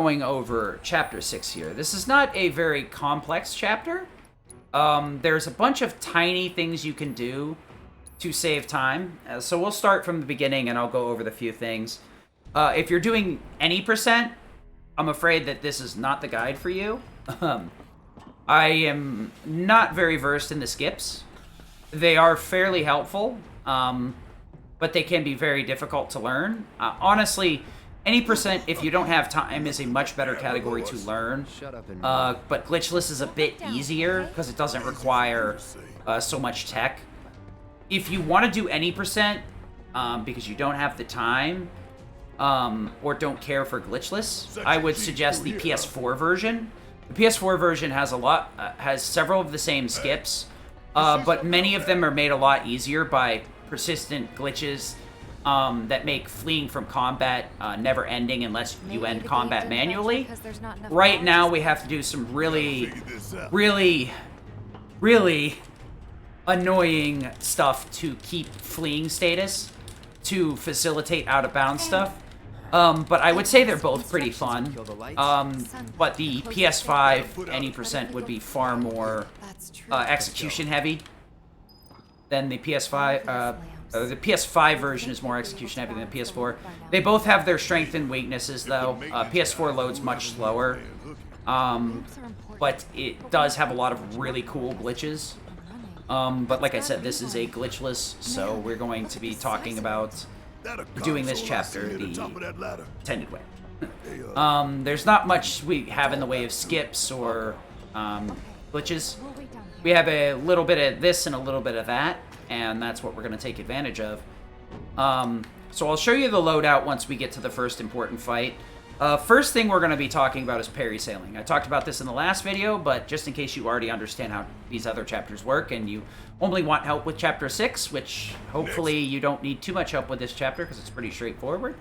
going over chapter 6 here. This is not a very complex chapter. There's a bunch of tiny things you can do to save time. So we'll start from the beginning and I'll go over the few things. If you're doing any percent, I'm afraid that this is not the guide for you. I am not very versed in the skips. They are fairly helpful, but they can be very difficult to learn. Honestly, any percent, if you don't have time, is a much better category to learn. But glitchless is a bit easier because it doesn't require so much tech. If you want to do any percent because you don't have the time or don't care for glitchless, I would suggest the PS4 version. The PS4 version has has several of the same skips, but many of them are made a lot easier by persistent glitches that make fleeing from combat never ending unless you end combat manually. Right now we have to do some really annoying stuff to keep fleeing status to facilitate out-of-bounds stuff. But I would say they're both pretty fun. But the PS5 any percent would be far more execution heavy than the PS5. The PS5 version is more execution heavy than the PS4. They both have their strengths and weaknesses, though. PS4 loads much slower, but it does have a lot of really cool glitches. But like I said, this is a glitchless, so we're going to be talking about doing this chapter the intended way. There's not much we have in the way of skips or glitches. We have a little bit of this and a little bit of that, and that's what we're going to take advantage of. So I'll show you the loadout once we get to the first important fight. First thing we're going to be talking about is parasailing. I talked about this in the last video, but just in case you already understand how these other chapters work and you only want help with chapter 6, which hopefully you don't need too much help with this chapter because it's pretty straightforward.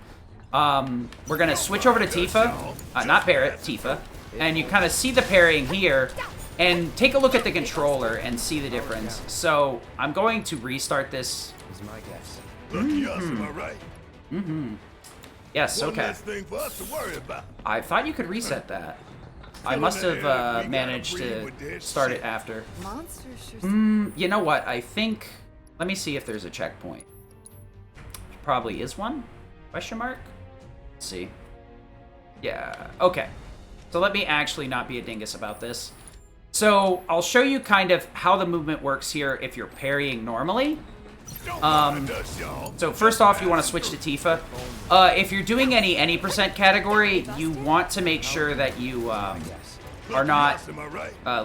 We're going to switch over to Tifa, not Barret, Tifa, and you kind of see the parrying here, and take a look at the controller and see the difference. So I'm going to restart this. Is my guess. Lucky us, am I right? Mm-hmm. Yes, One okay. less thing for us to worry about. I thought you could reset that. I must have managed to start it after. You know what? I think... Let me see if there's a checkpoint. Probably is one? Question mark? Let's see. Yeah, okay. So let me actually not be a dingus about this. So I'll show you kind of how the movement works here if you're parrying normally. So first off, you want to switch to Tifa. If you're doing any percent category, you want to make sure that you are not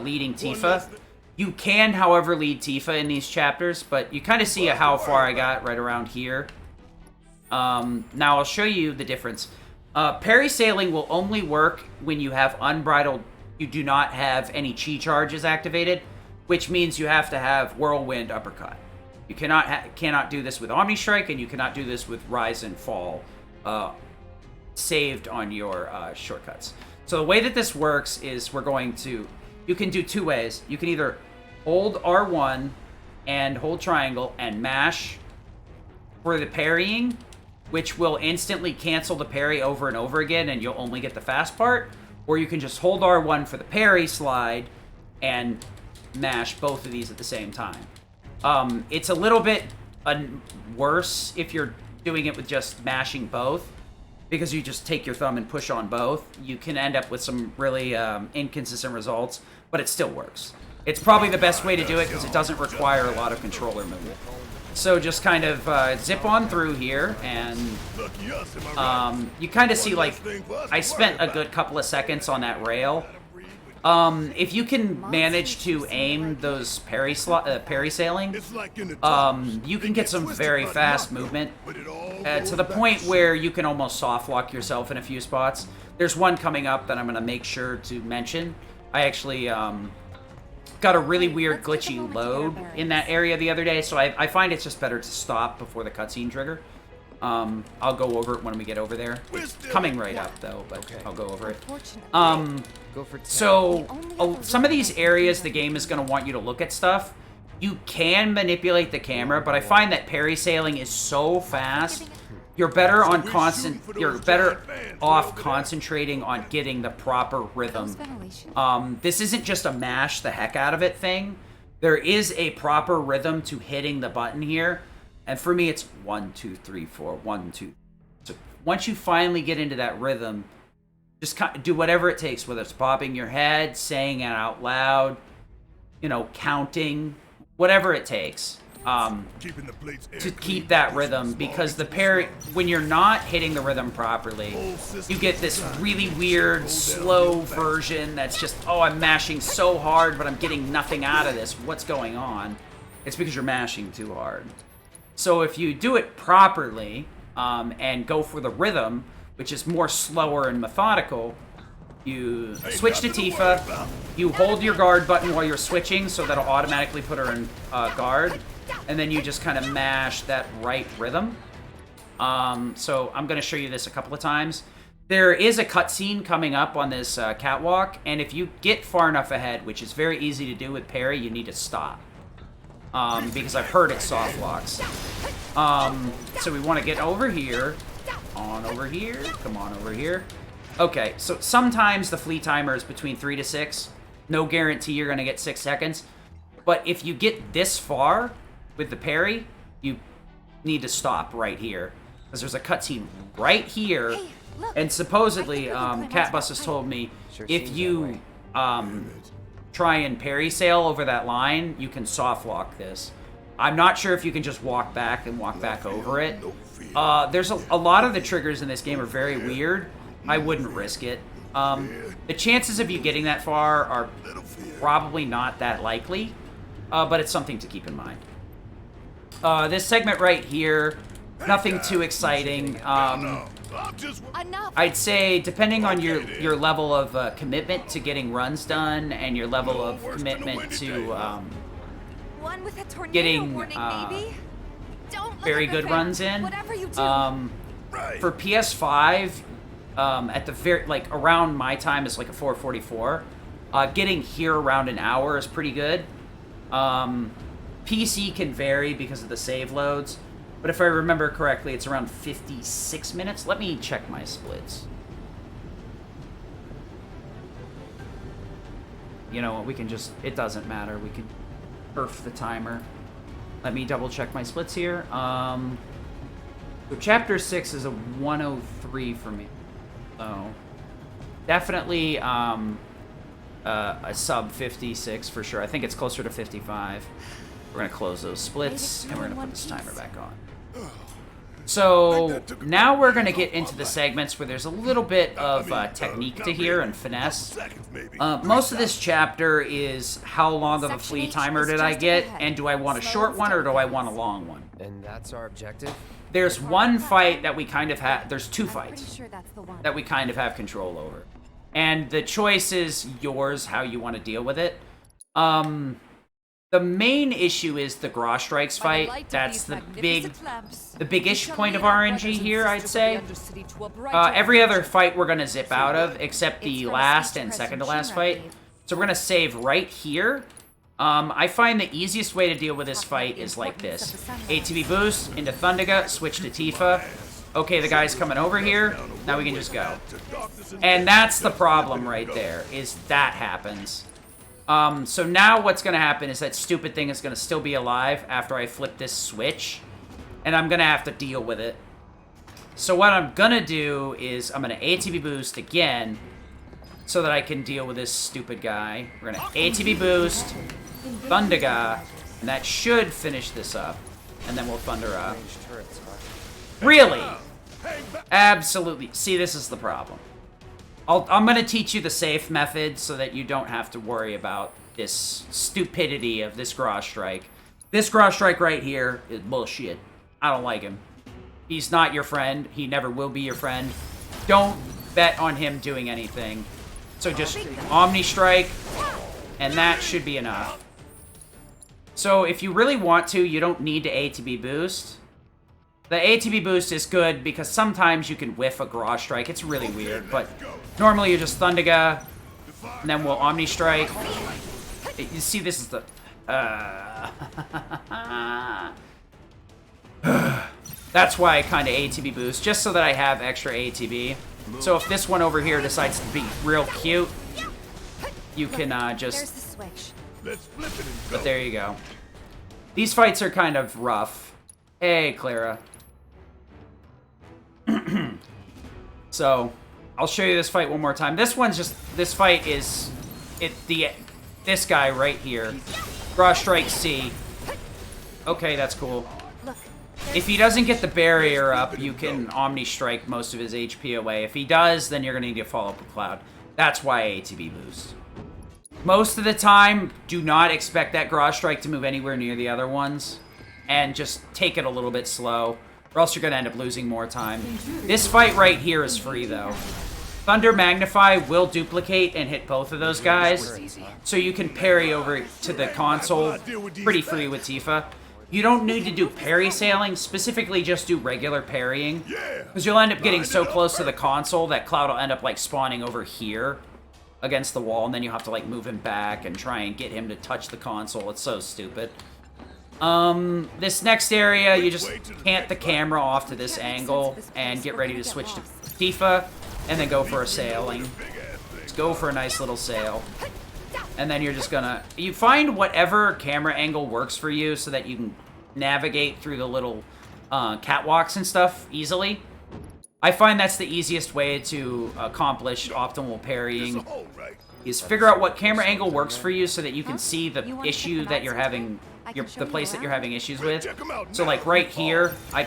leading Tifa. You can, however, lead Tifa in these chapters, but you kind of see how far I got right around here. Now I'll show you the difference. Parasailing will only work when you have unbridled. You do not have any chi charges activated, which means you have to have Whirlwind Uppercut. You cannot do this with Omni Strike, and you cannot do this with Rise and Fall saved on your shortcuts. So the way that this works is you can do two ways. You can either hold R1 and hold triangle and mash for the parrying, which will instantly cancel the parry over and over again, and you'll only get the fast part. Or you can just hold R1 for the parry slide and mash both of these at the same time. It's a little bit worse if you're doing it with just mashing both, because you just take your thumb and push on both. You can end up with some really inconsistent results, but it still works. It's probably the best way to do it because it doesn't require a lot of controller movement. So just kind of zip on through here, and you kind of see, like, I spent a good couple of seconds on that rail. If you can manage to aim those parasailing, you can get some very fast movement to the point where you can almost soft lock yourself in a few spots. There's one coming up that I'm going to make sure to mention. I actually got a really weird glitchy load in that area the other day, so I find it's just better to stop before the cutscene trigger. I'll go over it when we get over there. It's coming right up, though, but okay. I'll go over it. So, some of these areas the game is going to want you to look at stuff. You can manipulate the camera, but I find that parasailing is so fast you're better on you're better off concentrating on getting the proper rhythm. This isn't just a mash the heck out of it thing. There is a proper rhythm to hitting the button here. And for me, it's 1, 2, 3, 4, 1, 2. So once you finally get into that rhythm, just do whatever it takes, whether it's popping your head, saying it out loud, you know, counting, whatever it takes. To keep that rhythm, because the parry, when you're not hitting the rhythm properly, you get this really weird, slow version that's just, oh, I'm mashing so hard, but I'm getting nothing out of this. What's going on? It's because you're mashing too hard. So if you do it properly, and go for the rhythm, which is more slower and methodical, you switch to Tifa, you hold your guard button while you're switching, so that'll automatically put her in guard. And then you just kind of mash that right rhythm. So I'm going to show you this a couple of times. There is a cutscene coming up on this catwalk, and if you get far enough ahead, which is very easy to do with parry, you need to stop. Because I've heard it soft locks. So we want to get over here. On over here. Come on over here. Okay, so sometimes the flee timer is between 3 to 6. No guarantee you're going to get 6 seconds. But if you get this far with the parry, you need to stop right here. Because there's a cutscene right here. Hey, look, and supposedly, I think we can Catbus has play told me, Sure if seems you that way. try and parry sail over that line, you can soft lock this. I'm not sure if you can just walk back and walk back over it. There's a lot of the triggers in this game are very weird. I wouldn't risk it. The chances of you getting that far are probably not that likely, but it's something to keep in mind. This segment right here, nothing too exciting. I'd say, depending on your level of commitment to getting runs done and your level of commitment to One with a tornado getting warning, maybe? Don't look very at the good fan. runs in, Whatever you do. for PS5, at the very, like, around my time is like a 4:44. Getting here around an hour is pretty good. PC can vary because of the save loads, but if I remember correctly, it's around 56 minutes. Let me check my splits. You know what, we can just, it doesn't matter. We can perf the timer. Let me double check my splits here. So chapter 6 is a 103 for me. So definitely a sub 56 for sure. I think it's closer to 55. We're gonna close those splits and we're gonna put this timer back on. So now we're gonna get into the segments where there's a little bit of technique to hear and finesse. Most of this chapter is how long of a flee timer did I get, and do I want a short one or do I want a long one? And that's our objective? There's one fight that we kind of have, there's two I'm pretty fights sure that's the one. that we kind of have control over. And the choice is yours, how you want to deal with it. The main issue is the Graw Strikes fight. That's the biggish point of RNG here, I'd say. Every other fight we're gonna zip out of, except the last and second to last fight. So we're gonna save right here. I find the easiest way to deal with this fight is like this. ATB boost into Thundaga, switch to Tifa. Okay, the guy's coming over here. Now we can just go. And that's the problem right there, is that happens. So now what's going to happen is that stupid thing is going to still be alive after I flip this switch. And I'm going to have to deal with it. So what I'm going to do is I'm going to ATB boost again so that I can deal with this stupid guy. We're going to ATB boost, Thundaga, and that should finish this up. And then we'll Thunder up. Really? Absolutely. See, this is the problem. I'm going to teach you the safe method so that you don't have to worry about this stupidity of this Graw Strike. This Graw Strike right here is bullshit. I don't like him. He's not your friend. He never will be your friend. Don't bet on him doing anything. So just Omni Strike, and that should be enough. So if you really want to, you don't need to ATB boost. The ATB boost is good because sometimes you can whiff a Graw Strike. It's really weird, but normally you just Thundaga, and then we'll Omni Strike. You see, this is the... That's why I kind of ATB boost, just so that I have extra ATB. So if this one over here decides to be real cute, you can There's just... the switch. Let's flip it and go. But there you go. These fights are kind of rough. Hey, Clara. So, I'll show you this fight one more time. This one's just... This fight is... This guy right here. Raw Strike C. Okay, that's cool. Look. If he doesn't get the barrier up, you can Omni Strike most of his HP away. If he does, then you're going to need to follow up with Cloud. That's why ATB boost. Most of the time, do not expect that Garage Strike to move anywhere near the other ones. And just take it a little bit slow, or else you're going to end up losing more time. This fight right here is free, though. Thunder Magnify will duplicate and hit both of those guys, so you can parry over to the console pretty free with Tifa. You don't need to do parry sailing, specifically just do regular parrying, because you'll end up getting so close to the console that Cloud will end up like spawning over here against the wall, and then you have to like move him back and try and get him to touch the console. It's so stupid. This next area, you just cant the camera off to this angle and get ready to switch to Tifa, and then go for a sailing. Just go for a nice little sail. And then you're just gonna... You find whatever camera angle works for you so that you can navigate through the little catwalks and stuff easily. I find that's the easiest way to accomplish optimal parrying. Is figure out what camera angle works for you so that you can see the issue that you're having... the place that you're having issues with. So like right here, I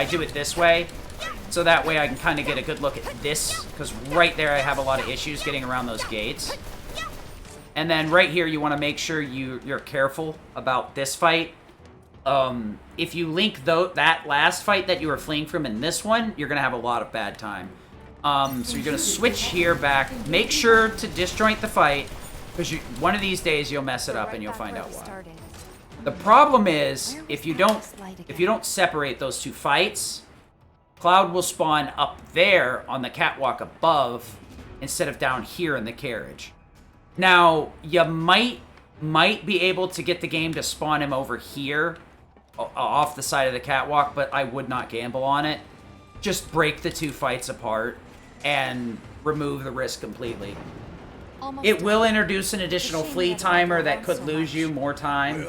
do it this way. So that way I can kind of get a good look at this, because right there I have a lot of issues getting around those gates. And then right here you want to make sure you're careful about this fight. If you link that last fight that you were fleeing from in this one, you're going to have a lot of bad time. So you're going to switch here back. Make sure to disjoint the fight, because one of these days you'll mess it up and you'll find out why. The problem is, if you don't separate those two fights, Cloud will spawn up there on the catwalk above instead of down here in the carriage. Now, you might be able to get the game to spawn him over here off the side of the catwalk, but I would not gamble on it. Just break the two fights apart and remove the risk completely. It will introduce an additional flee timer that could lose you more time.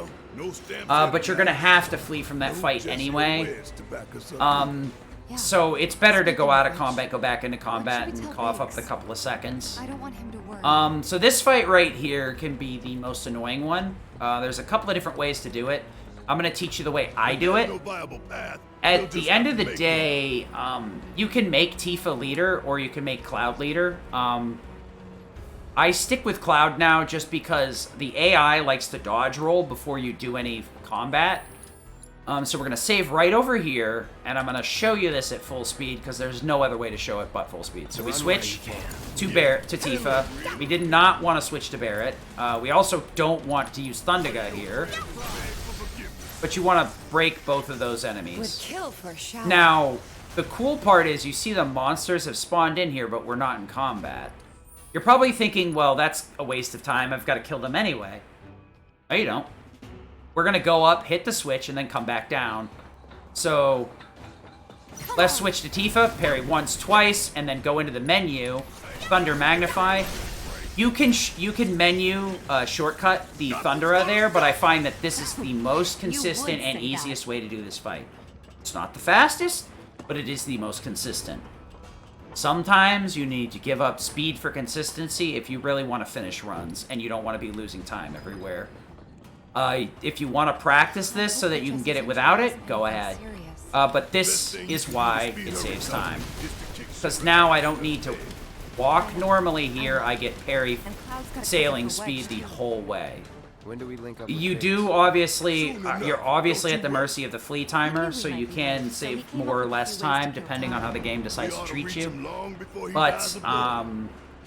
But you're going to have to flee from that fight anyway. So it's better to go out of combat, go back into combat, and cough up the couple of seconds. I don't want him to worry. So this fight right here can be the most annoying one. There's a couple of different ways to do it. I'm going to teach you the way I do it. At the end of the day, you can make Tifa leader, or you can make Cloud leader. I stick with Cloud now just because the AI likes to dodge roll before you do any combat. So we're going to save right over here, and I'm going to show you this at full speed because there's no other way to show it but full speed. So we switch to Tifa. We did not want to switch to Barret. We also don't want to use Thundaga here. But you want to break both of those enemies. Now, the cool part is you see the monsters have spawned in here, but we're not in combat. You're probably thinking, well, that's a waste of time. I've got to kill them anyway. No, you don't. We're going to go up, hit the switch, and then come back down. So, let's switch to Tifa, parry once, twice, and then go into the menu, Thunder Magnify. You can menu shortcut the Thundera there, but I find that this is the most consistent and easiest way to do this fight. It's not the fastest, but it is the most consistent. Sometimes you need to give up speed for consistency if you really want to finish runs, and you don't want to be losing time everywhere. If you want to practice this so that you can get it without it, go ahead. But this is why it saves time. Because now I don't need to walk normally here. I get parry sailing speed the whole way. When do we link up? You do obviously, you're obviously at the mercy of the flee timer, so you can save more or less time depending on how the game decides to treat you. But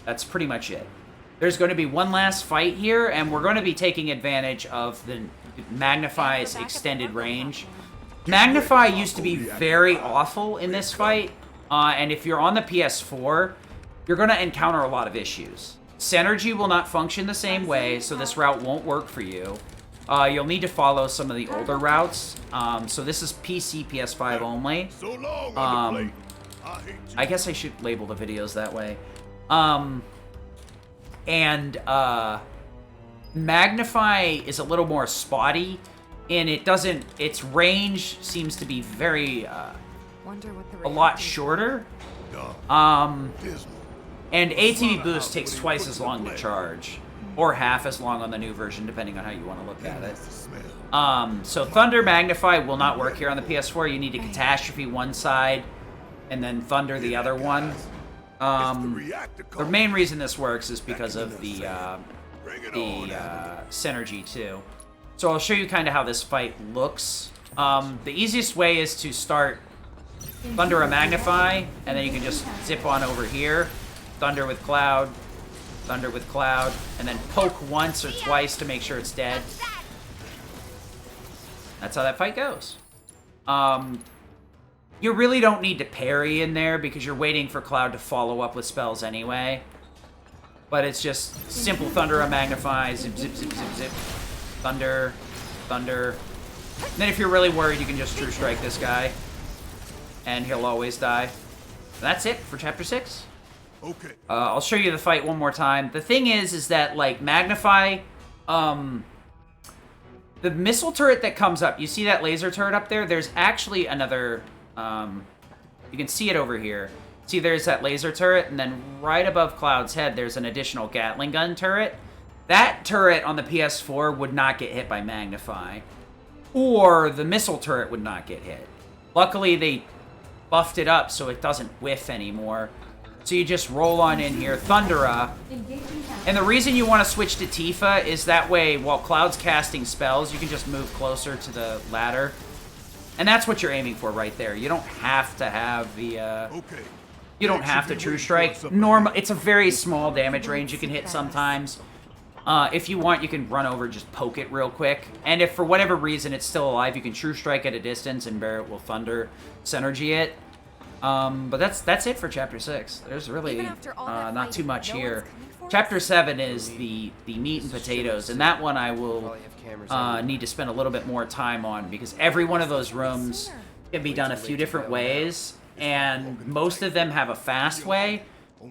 that's pretty much it. There's going to be one last fight here, and we're going to be taking advantage of the Magnify's extended range. Magnify used to be very awful in this fight, and if you're on the PS4, you're going to encounter a lot of issues. Synergy will not function the same way, so this route won't work for you. You'll need to follow some of the older routes. So this is PC, PS5 only. So long, Um, underplate. I hate you. I guess I should label the videos that way. Magnify is a little more spotty, and its range seems to be very, Wonder what the a lot reaction- shorter. Dismal. And ATB boost takes twice as long to charge, or half as long on the new version, depending on how you want to look at it. That's the smell. So Thunder Magnify will not work here on the PS4. You need to Catastrophe one side, and then Thunder the other one. It's the reactor The code. main reason this works is because of the Bring it on, synergy too. So I'll show you kind of how this fight looks. The easiest way is to start Thunder a Magnify, and then you can just zip on over here. Thunder with Cloud, Thunder with Cloud, and then poke once or twice to make sure it's dead. That's how that fight goes. You really don't need to parry in there because you're waiting for Cloud to follow up with spells anyway. But it's just simple Thunder a Magnify, zip, zip, zip, zip, zip. Thunder, Thunder. And then if you're really worried, you can just True Strike this guy. And he'll always die. That's it for Chapter 6. Okay. I'll show you the fight one more time. The thing is that, like, Magnify, the missile turret that comes up, you see that laser turret up there? There's actually another, you can see it over here. See, there's that laser turret, and then right above Cloud's head, there's an additional Gatling gun turret. That turret on the PS4 would not get hit by Magnify, or the missile turret would not get hit. Luckily, they buffed it up so it doesn't whiff anymore. So you just roll on in here, Thundera. And the reason you want to switch to Tifa is that way, while Cloud's casting spells, you can just move closer to the ladder. And that's what you're aiming for right there. You don't have to have the, Okay. you don't have to True Strike. It's a very small damage range you can hit sometimes. If you want, you can run over, just poke it real quick. And if for whatever reason it's still alive, you can True Strike at a distance and Barret will Thunder Synergy it. But that's it for Chapter 6. There's really Even after all that not too fighting, much no here. one's coming for us? Chapter 7 is the meat and potatoes, and that one I will Probably have cameras everywhere. need to spend a little bit more time on, because every one of those rooms can be done a few different ways, and most of them have a fast way,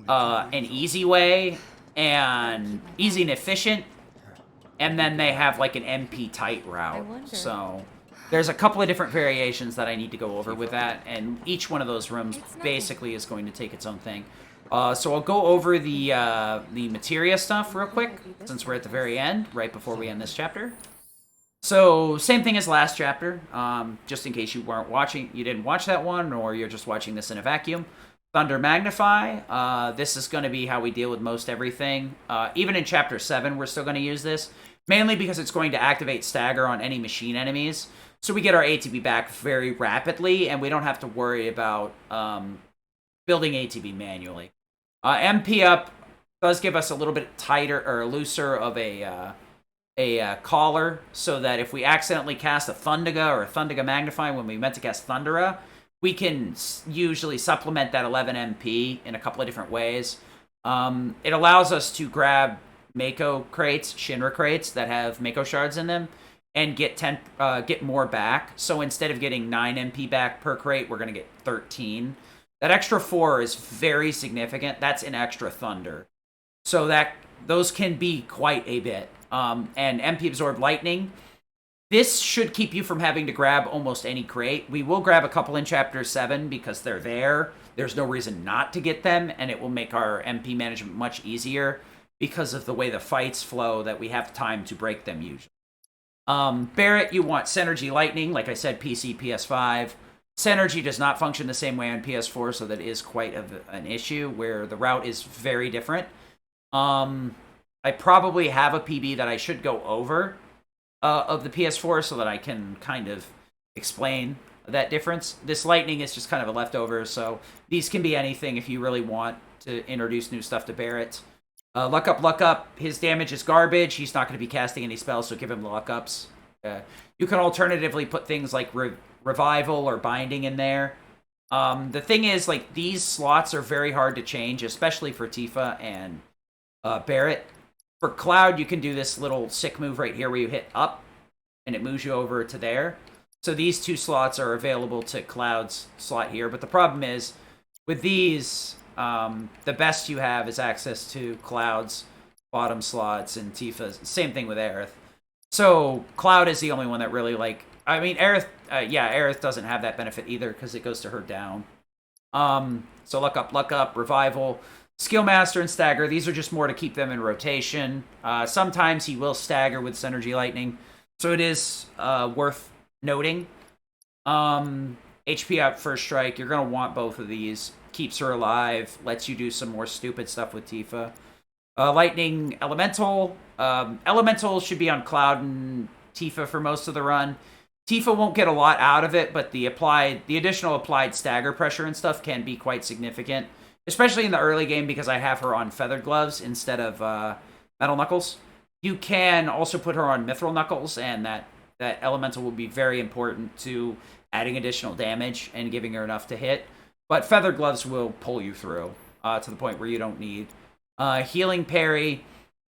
an easy way, and easy and efficient, and then they have like an MP tight route. wonder. So there's a couple of different variations that I need to go over with that, and each one of those rooms It's nothing. basically is going to take its own thing. So I'll go over the materia stuff real quick, since we're at the very end, right before we end this chapter. So same thing as last chapter, just in case you didn't watch that one, or you're just watching this in a vacuum. Thunder Magnify. This is going to be how we deal with most everything. Even in Chapter 7, we're still going to use this, mainly because it's going to activate Stagger on any machine enemies. So we get our ATB back very rapidly, and we don't have to worry about building ATB manually. MP up does give us a little bit tighter or looser of a collar, so that if we accidentally cast a Thundiga or a Thundiga Magnify when we meant to cast Thundera, we can usually supplement that 11 MP in a couple of different ways. It allows us to grab Mako crates, Shinra crates that have Mako shards in them, and get more back. So instead of getting 9 MP back per crate, we're going to get 13. That extra 4 is very significant. That's an extra Thunder. So those can be quite a bit. And MP Absorb Lightning. This should keep you from having to grab almost any crate. We will grab a couple in Chapter 7 because they're there. There's no reason not to get them, and it will make our MP management much easier because of the way the fights flow, that we have time to break them usually. Barret, you want Synergy Lightning, like I said, PC, PS5. Synergy does not function the same way on PS4, so that is quite an issue, where the route is very different. I probably have a PB that I should go over of the PS4, so that I can kind of explain that difference. This Lightning is just kind of a leftover, so these can be anything if you really want to introduce new stuff to Barret. Luck up. His damage is garbage. He's not going to be casting any spells, so give him the luck ups. You can alternatively put things like Revival or Binding in there. The thing is, like, these slots are very hard to change, especially for Tifa and Barret. For Cloud, you can do this little sick move right here where you hit up, and it moves you over to there. So these 2 slots are available to Cloud's slot here. But the problem is, with these, the best you have is access to Cloud's bottom slots and Tifa's. Same thing with Aerith. So Cloud is the only one that really, like... I mean, Aerith... Aerith doesn't have that benefit either because it goes to her down. So Luck Up, Revival, Skillmaster, and Stagger. These are just more to keep them in rotation. Sometimes he will stagger with Synergy Lightning. So it is worth noting. HP up, First Strike. You're going to want both of these. Keeps her alive. Lets you do some more stupid stuff with Tifa. Lightning, Elemental. Elemental should be on Cloud and Tifa for most of the run. Tifa won't get a lot out of it, but the additional applied stagger pressure and stuff can be quite significant. Especially in the early game because I have her on Feathered Gloves instead of Metal Knuckles. You can also put her on Mithril Knuckles, and that Elemental will be very important to adding additional damage and giving her enough to hit. But Feathered Gloves will pull you through to the point where you don't need. Healing Parry.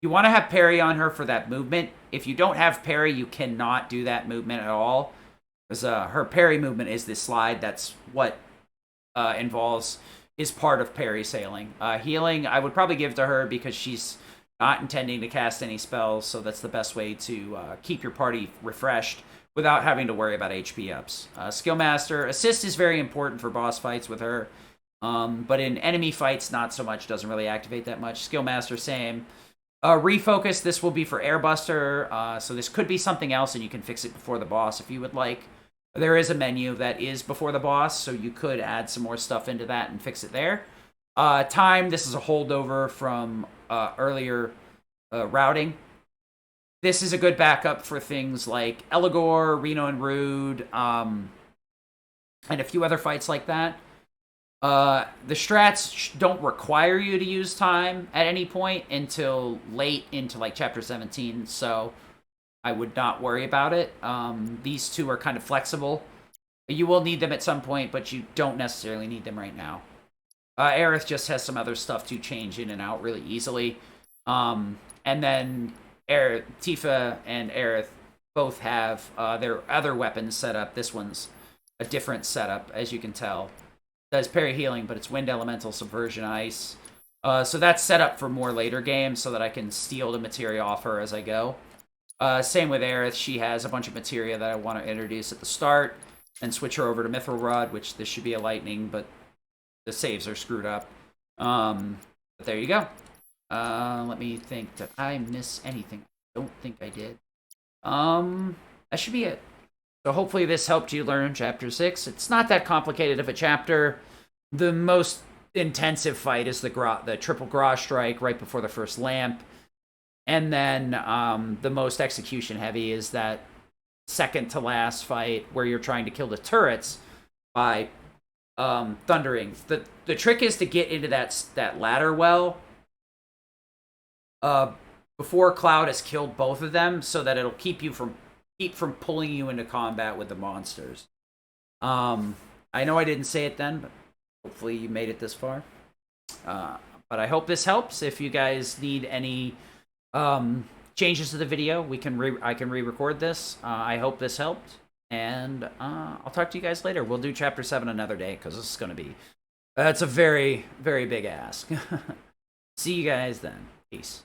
You want to have Parry on her for that movement. If you don't have Parry, you cannot do that movement at all. Because her Parry movement is this slide. That's what is part of Parry sailing. Healing, I would probably give to her because she's not intending to cast any spells, so that's the best way to keep your party refreshed without having to worry about HP ups. Skillmaster, Assist is very important for boss fights with her, but in enemy fights, not so much, doesn't really activate that much. Skillmaster, same. Refocus, this will be for Airbuster, so this could be something else, and you can fix it before the boss if you would like. There is a menu that is before the boss, so you could add some more stuff into that and fix it there. Time, this is a holdover from earlier routing. This is a good backup for things like Eligor, Reno and Rude, and a few other fights like that. The strats don't require you to use time at any point until late into like chapter 17, so I would not worry about it. These 2 are kind of flexible. You will need them at some point, but you don't necessarily need them right now. Aerith just has some other stuff to change in and out really easily. And then Tifa and Aerith both have their other weapons set up. This one's a different setup, as you can tell. Does parry healing, but it's Wind Elemental, Subversion, Ice. So that's set up for more later games so that I can steal the materia off her as I go. Same with Aerith. She has a bunch of materia that I want to introduce at the start and switch her over to Mithril Rod, which this should be a lightning, but the saves are screwed up. But there you go. Let me think. Did I miss anything? I don't think I did. That should be it. So hopefully this helped you learn Chapter 6. It's not that complicated of a chapter. The most intensive fight is the triple Gra strike right before the first lamp. And then the most execution heavy is that second to last fight where you're trying to kill the turrets by thundering. The trick is to get into that ladder well before Cloud has killed both of them so that it'll keep from pulling you into combat with the monsters. I know I didn't say it then, but hopefully you made it this far. But I hope this helps. If you guys need any changes to the video, I can re-record this. I hope this helped, and I'll talk to you guys later. We'll do Chapter 7 another day, because this is going to be... That's a very, very big ask. See you guys then. Peace.